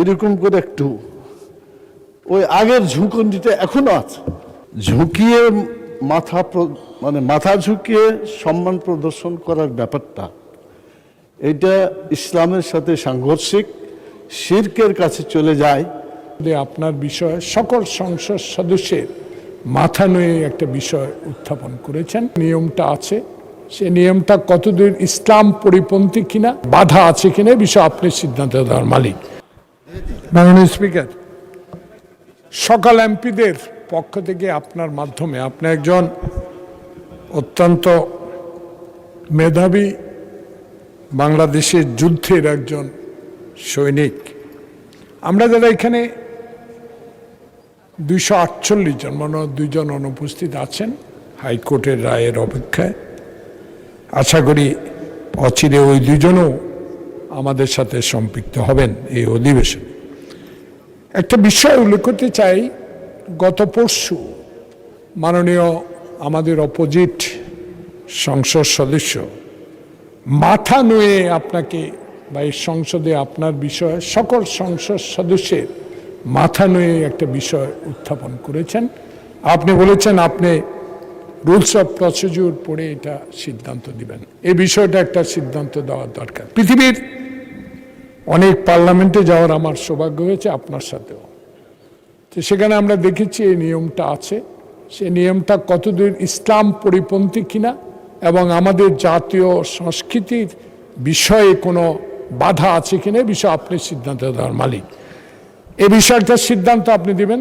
এরকম করে একটু ওই আগের ঝুঁকনিটা এখনো আছে, ঝুঁকিয়ে মাথা ঝুঁকিয়ে সম্মান প্রদর্শন করার ব্যাপারটা, এটা ইসলামের সাথে সাংঘর্ষিক, শিরকের কাছে চলে যায়। আপনার বিষয়ে সকল সংসদ সদস্যের মাথা নুয়ে একটা বিষয় উত্থাপন করেছেন। নিয়মটা আছে, সে নিয়মটা কতদূর ইসলাম পরিপন্থী কিনা, বাধা আছে কিনা, বিষয় আপনি সিদ্ধান্ত দেওয়ার মালিক। মাননীয় স্পিকার, সকল এমপিদের পক্ষ থেকে আপনার মাধ্যমে, আপনি একজন অত্যন্ত মেধাবী বাংলাদেশের যুদ্ধের একজন সৈনিক। আমরা যারা এখানে 248 জন, মনে 2 জন অনুপস্থিত আছেন হাইকোর্টের রায়ের অপেক্ষায়, আশা করি অচিরে ওই 2 জনও আমাদের সাথে সম্পৃক্ত হবেন এই অধিবেশনে। একটা বিষয় উল্লেখ করতে চাই, গত পরশু মাননীয় আমাদের অপোজিট সংসদ সদস্য মাথা নুয়ে আপনাকে বা এই সংসদে আপনার বিষয়ে সকল সংসদ সদস্যের মাথা নুয়ে একটা বিষয় উত্থাপন করেছেন। আপনি বলেছেন আপনি রুলস অফ প্রসিডিউর পড়ে এটা সিদ্ধান্ত দিবেন। এই বিষয়টা একটা সিদ্ধান্ত দেওয়ার দরকার। পৃথিবীর অনেক পার্লামেন্টে যাওয়ার আমার সৌভাগ্য হয়েছে, আপনার সাথেও। তো সেখানে আমরা দেখেছি এই নিয়মটা আছে, সে নিয়মটা কতদূর ইসলাম পরিপন্থী কিনা এবং আমাদের জাতীয় সংস্কৃতির বিষয়ে কোনো বাধা আছে কিনা, বিষয়ে আপনি সিদ্ধান্ত দেওয়ার মালিক। এই বিষয়টার সিদ্ধান্ত আপনি দিবেন।